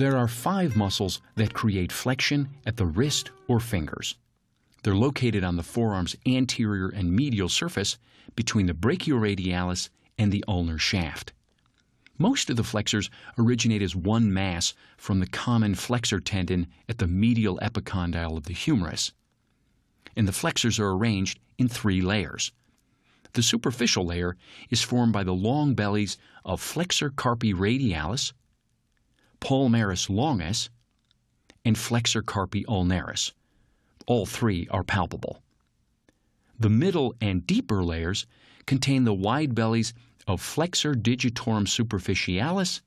There are 5 muscles that create flexion at the wrist or fingers. They're located on the forearm's anterior and medial surface between the brachioradialis and the ulnar shaft. Most of the flexors originate as one mass from the common flexor tendon at the medial epicondyle of the humerus. And the flexors are arranged in 3 layers. The superficial layer is formed by the long bellies of flexor carpi radialis, palmaris longus, and flexor carpi ulnaris. All 3 are palpable. The middle and deeper layers contain the wide bellies of flexor digitorum superficialis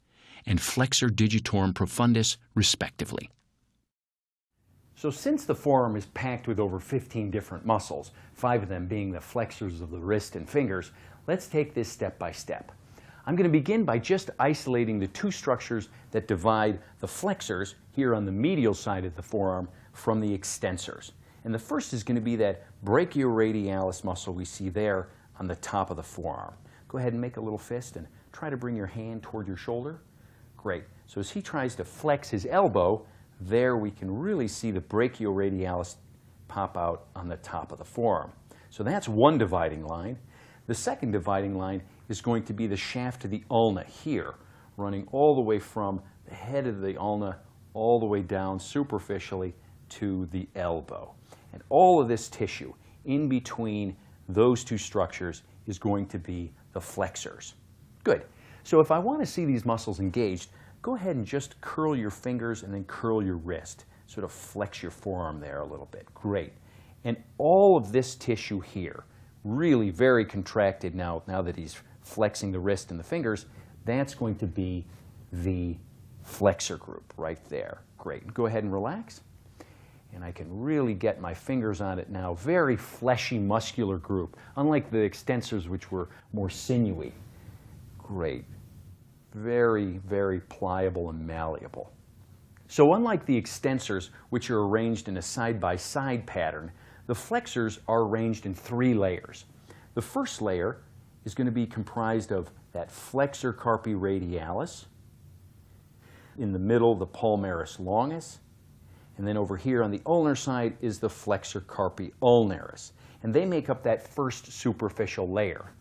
and flexor digitorum profundus, respectively. So since the forearm is packed with over 15 different muscles, 5 of them being the flexors of the wrist and fingers, let's take this step by step. I'm going to begin by just isolating the 2 structures that divide the flexors here on the medial side of the forearm from the extensors. And the first is going to be that brachioradialis muscle we see there on the top of the forearm. Go ahead and make a little fist and try to bring your hand toward your shoulder. Great. So as he tries to flex his elbow, there we can really see the brachioradialis pop out on the top of the forearm. So that's one dividing line. The second dividing line is going to be the shaft of the ulna here, running all the way from the head of the ulna all the way down superficially to the elbow. And all of this tissue in between those 2 structures is going to be the flexors. Good. So if I want to see these muscles engaged, go ahead and just curl your fingers and then curl your wrist. Sort of flex your forearm there a little bit. Great. And all of this tissue here, really very contracted now that he's flexing the wrist and the fingers, that's going to be the flexor group right there. Great. Go ahead and relax. And I can really get my fingers on it now. Very fleshy, muscular group, unlike the extensors, which were more sinewy. Great. Very, very pliable and malleable. So unlike the extensors, which are arranged in a side-by-side pattern, the flexors are arranged in 3 layers. The first layer is going to be comprised of that flexor carpi radialis. In the middle, the palmaris longus. And then over here on the ulnar side is the flexor carpi ulnaris. And they make up that first superficial layer.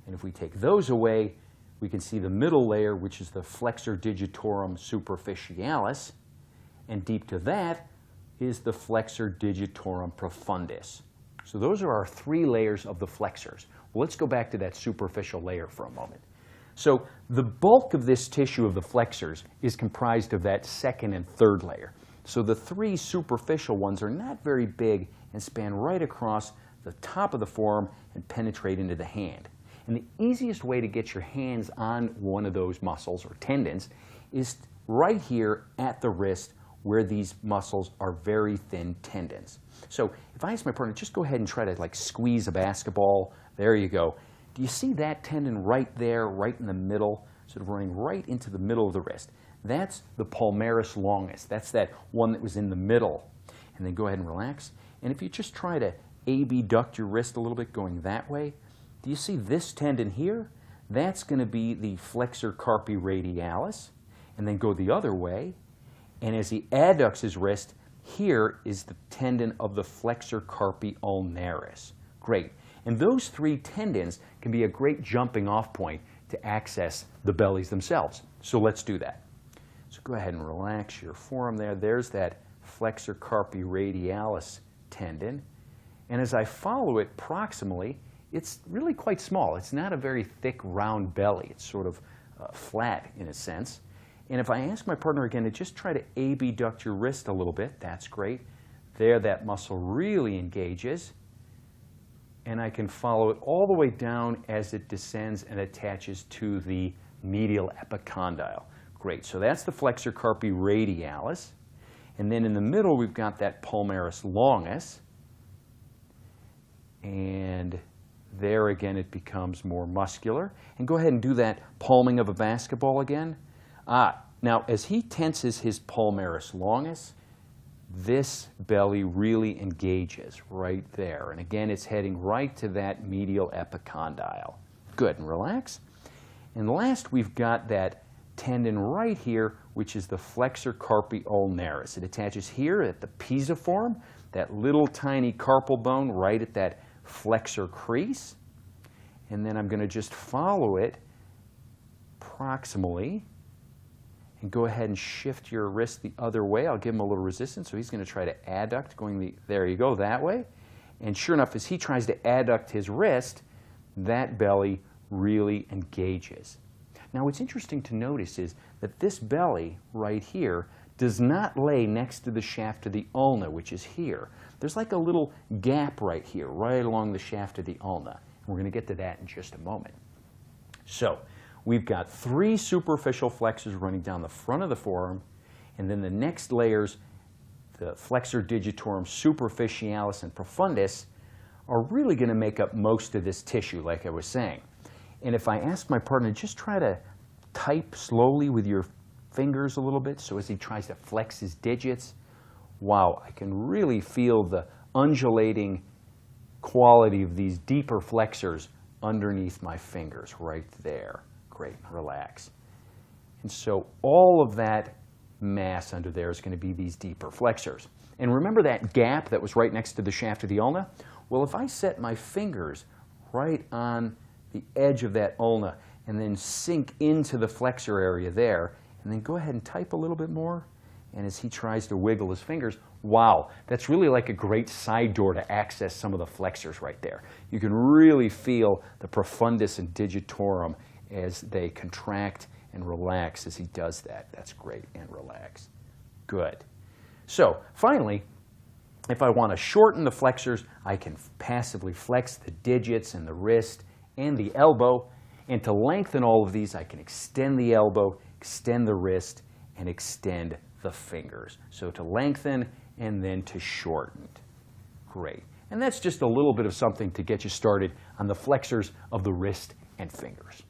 And if we take those away, we can see the middle layer, which is the flexor digitorum superficialis. And deep to that is the flexor digitorum profundus. So those are our 3 layers of the flexors. Well, let's go back to that superficial layer for a moment. So the bulk of this tissue of the flexors is comprised of that second and third layer. So the 3 superficial ones are not very big and span right across the top of the forearm and penetrate into the hand. And the easiest way to get your hands on one of those muscles or tendons is right here at the wrist, where these muscles are very thin tendons. So if I ask my partner, just go ahead and try to squeeze a basketball. There you go. Do you see that tendon right there, right in the middle, sort of running right into the middle of the wrist? That's the palmaris longus. That's that one that was in the middle. And then go ahead and relax. And if you just try to abduct your wrist a little bit going that way, do you see this tendon here? That's going to be the flexor carpi radialis. And then go the other way. And as he adducts his wrist, here is the tendon of the flexor carpi ulnaris. Great. And those 3 tendons can be a great jumping off point to access the bellies themselves. So let's do that. So go ahead and relax your forearm there. There's that flexor carpi radialis tendon. And as I follow it proximally, it's really quite small. It's not a very thick, round belly. It's sort of flat in a sense. And if I ask my partner again to just try to abduct your wrist a little bit, that's great. There, that muscle really engages. And I can follow it all the way down as it descends and attaches to the medial epicondyle. Great. So that's the flexor carpi radialis. And then in the middle, we've got that palmaris longus. And there again, it becomes more muscular. And go ahead and do that palming of a basketball again. Now, as he tenses his palmaris longus, this belly really engages right there. And again, it's heading right to that medial epicondyle. Good, and relax. And last, we've got that tendon right here, which is the flexor carpi ulnaris. It attaches here at the pisiform, that little tiny carpal bone right at that flexor crease. And then I'm going to just follow it proximally and go ahead and shift your wrist the other way. I'll give him a little resistance, so he's going to try to adduct, there you go, that way. And sure enough, as he tries to adduct his wrist, that belly really engages. Now what's interesting to notice is that this belly right here does not lay next to the shaft of the ulna, which is here. There's like a little gap right here, right along the shaft of the ulna. And we're going to get to that in just a moment. So we've got 3 superficial flexors running down the front of the forearm, and then the next layers, the flexor digitorum superficialis and profundus, are really going to make up most of this tissue, like I was saying. And if I ask my partner, just try to type slowly with your fingers a little bit, so as he tries to flex his digits, wow, I can really feel the undulating quality of these deeper flexors underneath my fingers right there. Great, relax. And so all of that mass under there is going to be these deeper flexors. And remember that gap that was right next to the shaft of the ulna? Well, if I set my fingers right on the edge of that ulna and then sink into the flexor area there, and then go ahead and type a little bit more, and as he tries to wiggle his fingers, wow, that's really like a great side door to access some of the flexors right there. You can really feel the profundus and digitorum as they contract and relax as he does that. That's great, and relax. Good. So finally, if I want to shorten the flexors, I can passively flex the digits and the wrist and the elbow. And to lengthen all of these, I can extend the elbow, extend the wrist, and extend the fingers. So to lengthen and then to shorten. Great. And that's just a little bit of something to get you started on the flexors of the wrist and fingers.